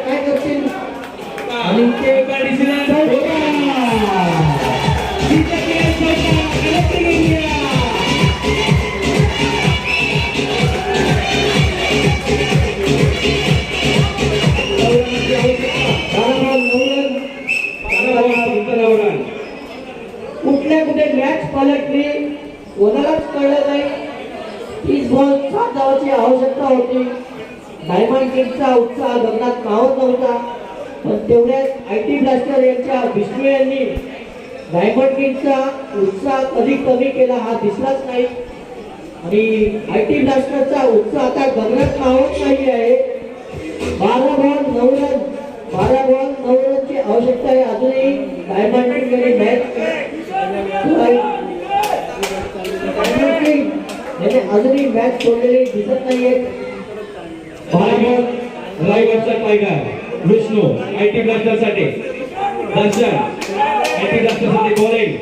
काय करतील आणि ते कुठल्या कुठे मॅच पलटली कोणालाच कळलं नाही. 30 बॉल 7 धावांची आवश्यकता होती. डायमंड किंगचा उत्साह गगनात मावत नव्हता, पण तेवढ्यात आयटी ब्लास्टर यांच्या विष्णू यांनी डायमंड किंगचा उत्साह कधी कमी केला हा दिसलाच नाही. आणि आयटी ब्लास्टरचा उत्साह आता गगनात मावत नाही आहे. 12 बॉल 9 रन 12 बॉल 9 रनची आवश्यकता आहे. अजूनही डायमंड किंग आणि अजूनही मॅच सोडलेली दिसत नाहीये. रायगडचा टायगर विष्णू आयटी ब्लास्टर साठी दर्शन आयटी ब्लास्टर साठी बॉलिंग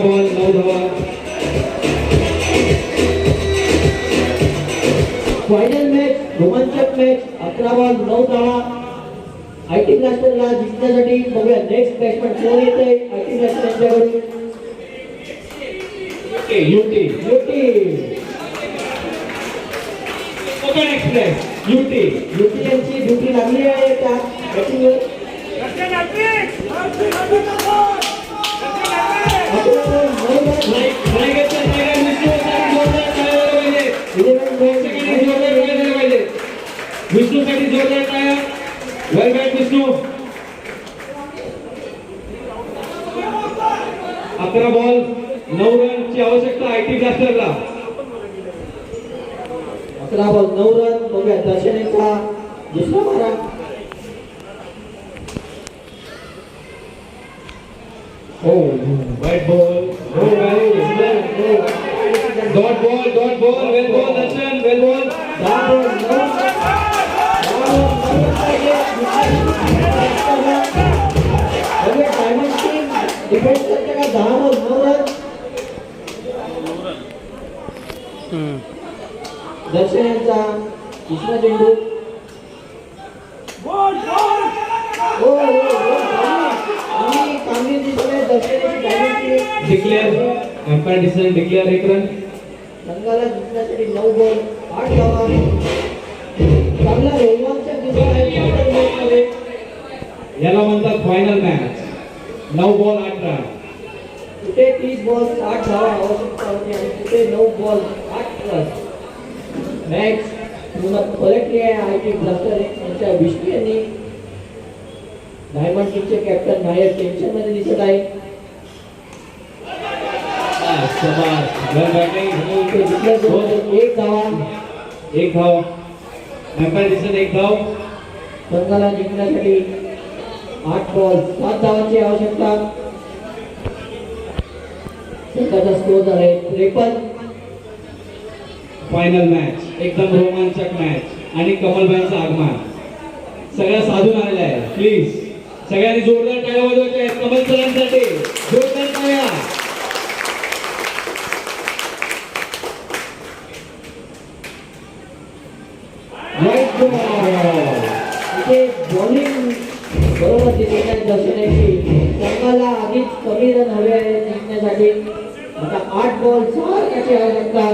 बॉल 9 धावा. फायनल मॅच रोमांचक मॅच 11 बॉल 9 धावा. आयटी ब्लास्टरला जिंकण्यासाठी बघूया नेक्स्ट बॅट्समन कोण येते. आयटी ब्लास्टर यांच्याकडून युटी ओपन एक्सप्रेस युटी यांची ड्युटी लागली आहे त्या बॅटिंगवर. विष्णू साठी जोरदार टाळ्या. वेल बॅट विष्णू. 11 बॉल 9 रनची आवश्यकता आयटी ब्लास्टरला. 11 ball 9 run. बघूया दर्शन यांचा दुसरा मारा. वाईट बॉल डॉट बॉल वेल बॉल दर्शन वेल बॉल. डिफेंस करते का 10 बॉल 9 रन. दर्शन यांचा दुसरा चेंडू. Declare umpire decision declare 1 run. संघाला जिंकण्यासाठी 9 बॉल 8 धावा. चांगला रोमांचक दिसत आहे. याला म्हणतात फायनल मॅच. 9 ball 8 run. कुठे 30 बॉल 8 धावा आवश्यकता होती आणि कुठे 9 बॉल 8 रन. मॅच पुन्हा पलटली आहे आयटी ब्लास्टर यांच्या विष्णू यांनी. डायमंड किंगचे कॅप्टन नायर टेन्शन मध्ये दिसत आहे. एक धाव. अंपायर डिसिजन 1 धाव. संघाला जिंकण्यासाठी 8 बॉल 7 धावांची आवश्यकता. संघाचा स्कोर झालाय 53. फायनल मॅच एकदम रोमांचक मॅच आणि कमलबाईंचं आगमन सगळ्या साधून आलेलं आहे. प्लीज सगळ्यांनी जोरदार टाळ्या वाजवायच्या आहेत कमल सरांसाठी. जोरदार टाळ्या. इथे बॉलिंग बरोबर दिसत आहे दर्शनाची. संघाला आधीच कमी रन हवे आहे जिंकण्यासाठी. आता 8 बॉल 6 रनाची आवश्यकता.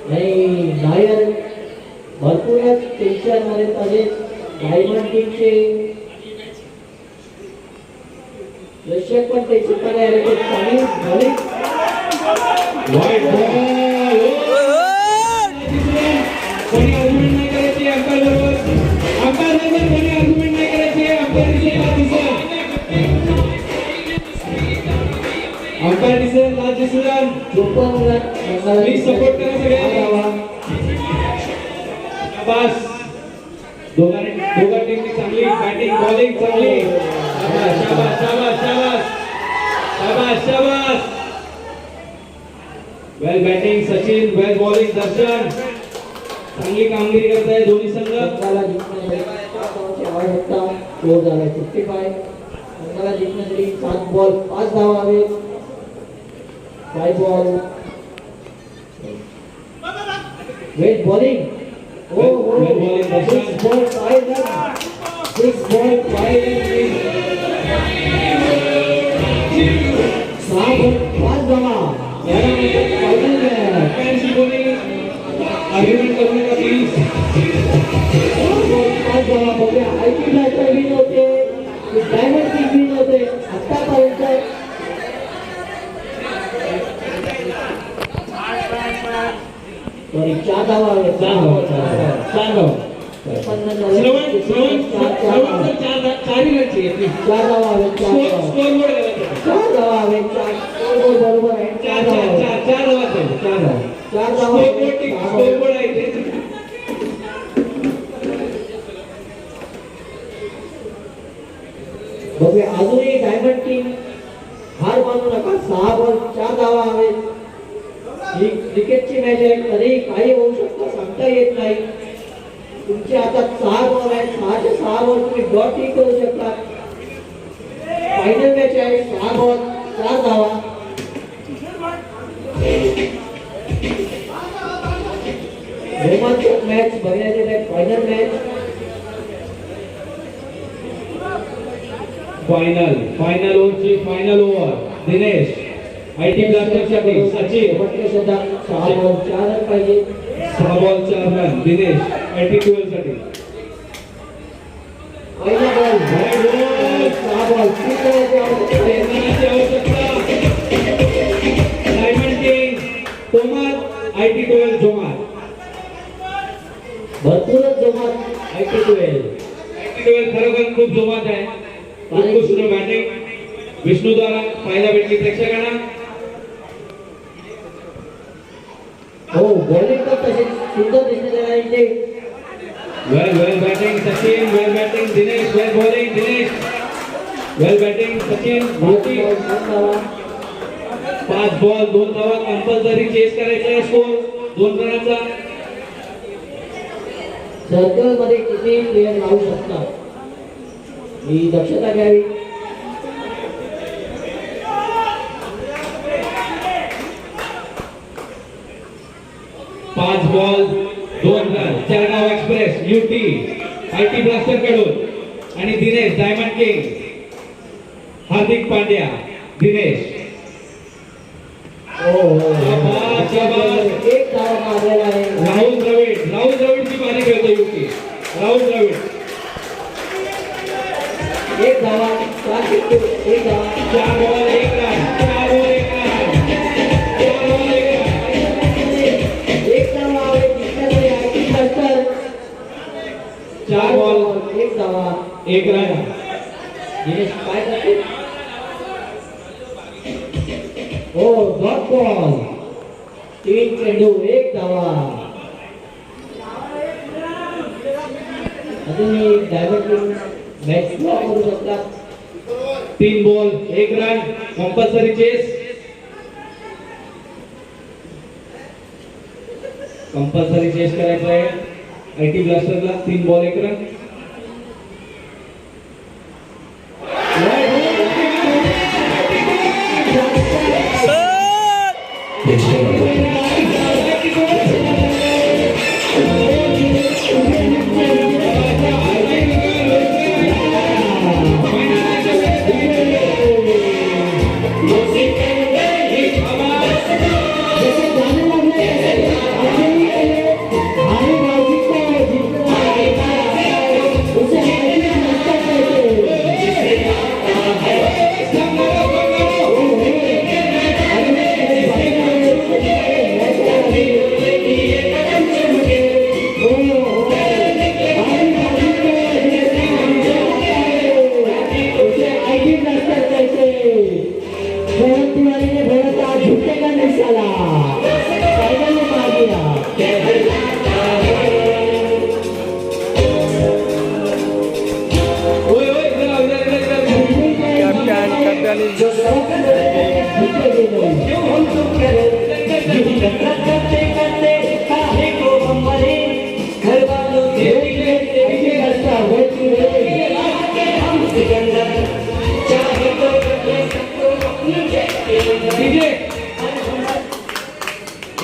नाही नायर भरपूरच टेन्शन मध्ये पाहिजे. डायमंड किंगचे प्रेक्षक पण टेन्शन मध्ये आले. ते चांगली बॉलिंग. वाईट बॉल. कोणी आर्ग्युमेंट नाही करायची अंपायर बरोबर. अंपायर बरोबर कोणी आर्ग्युमेंट नाही करायची. Umpire decision last decision. Please support करा सगळ्यांनी. शाबास. दोघा टीमनी चांगली बॅटिंग बॉलिंग चांगली. शाबास शाबास शाबास. शाबाश शाबाश. वेल बॅटिंग सचिन, वेल बॉलिंग दर्शन. चांगली कामगिरी करत आहे दोन्ही संघ. संघाला जिंकण्यासाठी 4 धावांची आवश्यकता. स्कोर झाला 55. संघाला जिंकण्यासाठी 7 बॉल 5 धावा हवेत. 5 ball. Wait bowling. Well bowling, Darshan. 6 ball 5 runs. 6 ball 5 runs. 6 ball 5 धावा. याला म्हणतात फायनल मॅच. फॅन्सी कोणी आर्ग्युमेंट करू नका प्लीज. 6 ball 5 धावा. बघूया आयपी मॅचला विन होते की डायमंड किंग विन होते आतापर्यंत. सॉरी 4 धावा हवे. 4 धावा. चारही रनची घेतली. 4 धावा हवे. 4 धावा. स्कोर बोर्ड करायचा. 4 धावा हवे. 4 स्कोर बरोबर आहे. 4 धावा हवे. 4 धावा पाहिजे. 4 धावा. 4 धावा हवे. स्कोर बोर्ड आहे इथे. बघूया अजूनही डायमंड टीम हार मानू नका. 6 बॉल 4 धावा हवेत. ही क्रिकेटची मॅच आहे. कधीही काही होऊ शकतं, सांगता येत नाही. तुमचे आता 6 बॉल आहेत. 6च्या 6 बॉल तुम्ही डॉट ही करू शकता. फायनल मॅच आहे. 6 बॉल 4 धावा. रोमांचक मॅच बघण्यात येत आहे. Final match. फायनल ओव्हरची फायनल ओव्हर. दिनेश आयटी ब्लास्टरसाठी सचिन. 6 बॉल 4 रन पाहिजे. 6 बॉल 4 रन. दिनेश आयटी 12 साठी. पहिला बॉल 6 बॉल 3 करायची आवश्यकता. Diamond king Tomar IT 12 जोमार. भरपूरच जोमात आयटी 12. आयटी 12 खरोखर खूप जोमात आहे. उत्कृष्ट बॅटिंग विष्णू द्वारा पाहायला भेटली प्रेक्षकांना. हो बॉलिंग पण तशी सुंदर दिसत आहे इथे. वेल बॅटिंग सचिन, वेल बॅटिंग दिनेश, वेल बॉलिंग दिनेश, वेल बॅटिंग सचिन. 5 बॉल 2 धावा कंपल्सरी चेस करायचा आहे. स्कोर 2 रनाचा. सर्कल मध्ये किती प्लेयर लावू शकतात ही दक्षता घ्यावी. पाच ball 2 run. Jalgaon express UT IT blaster कडून आणि दिनेश डायमंड किंग. हार्दिक पांड्या दिनेश. शाबास, शाबास. एक धावा मारलेला आहे. राहुल द्रविडची बारी खेळतो युटी. राहुल द्रविड. एक धावा 4 चेंडू 1 धावा. 4 ball 1 run. 4 ball 1 run. 4 ball 1 run. एक धावा हवे. जिंकण्यासाठी आयटी ब्लास्टर. 4 बॉल 1 धावा. 1 रन. दिनेश काय करते. हो डॉट बॉल 3 चेंडू 1 धावा. अजूनही डायमंड किंग मॅच ड्रॉ करू शकतात. 3 ball 1 run. Compulsory chess. Compulsory chess करायचं आहे आयटी ब्लास्टरला. 3 ball 1 run. Captain क्यों हम तुम करे यूं नफरत करते करते काहे को हम मरे घर वालों के पीछे रास्ता होती रहे के हम सिकंदर चाहे तो करते सबको अपने डीजे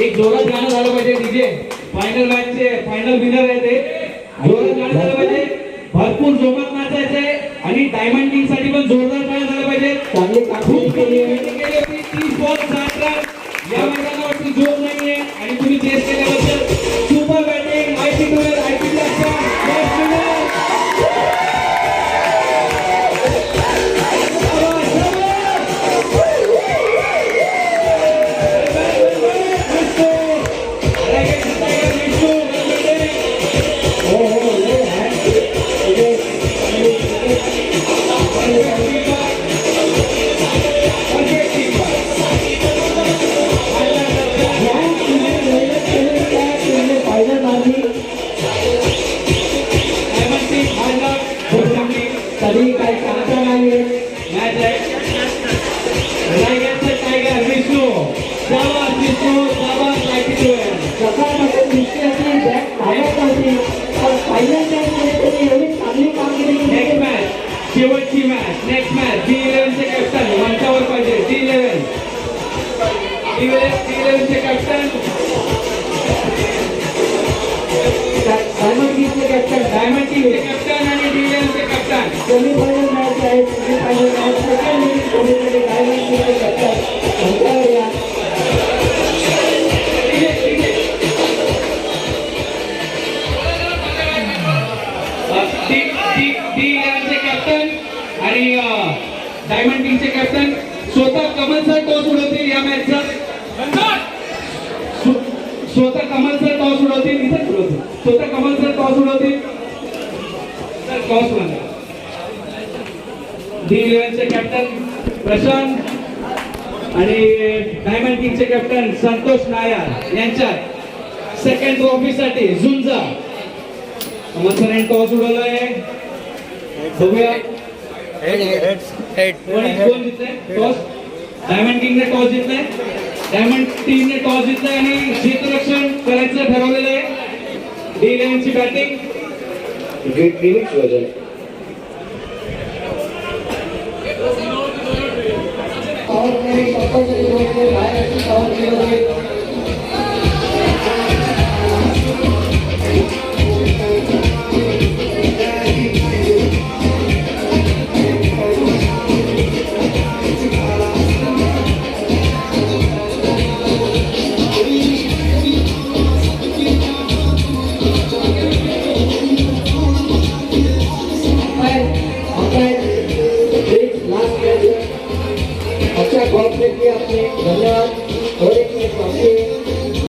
एक जोरात गाणं झालं पाहिजे डीजे फायनल मॅचचे फायनल विनर आहे ते जोरात गाणं झालं पाहिजे भरपूर जोमात नाचायचंय आणि डायमंड किंग साठी पण जोरदार गाणं झालं पाहिजे चांगली कामगिरी केली आहे. केली होती 30 बॉल 7 रन या मैदानावरती जोर नाहीये आणि तुम्ही चेस केल्याबद्दल super batting IT tour IT final मारली तरी काही सांगता नाही मॅच आहे रायगडचं टायगर विष्णू शाबास विष्णू शाबास लाईटी सकाळपासून दिसते होती बॅट धावत नव्हती पण फायनल मॅचमध्ये त्यांनी एवढी चांगली कामगिरी केली. नेक्स्ट मॅच शेवटची मॅच नेक्स्ट मॅच D11 चे कॅप्टन मंचावर पाहिजे D11 चे कॅप्टन डायमंड किंगचे कॅप्टन डायमंड टीमचे कॅप्टन आणि D11 चे कॅप्टन सेमीफायनल मॅच आहे सेमीफायनल मॅच सेकंड इनिंग कोणीतरी डायमंड किंगचे कॅप्टन मंचावर या D11 चे कॅप्टन आणि डायमंड टीमचे कॅप्टन स्वतः कमल सर टॉस उडवतील या मॅचचा स्वतः कमल सर टॉस उडवतील इथेच उडवतील स्वतः कमल सर टॉस उडवतील सर टॉस म्हणा D11 चे कॅप्टन प्रशांत आणि डायमंड किंगचे कॅप्टन संतोष नायर यांच्यात सेकंड ट्रॉफीसाठी झुंजा कमल सरांनी टॉस उडवलाय बघूया कोण जिंकलाय टॉस डायमंड किंगने टॉस जिंकलाय डायमंड टीमने टॉस जिंकलाय आणि क्षेत्ररक्षण करायचं ठरवलेलं आहे D11 ची बॅटिंग और मेरी कंपल्सरी दोस्त है बाहर की और की अच्छा कॉल किया आपने धन्यवाद और एक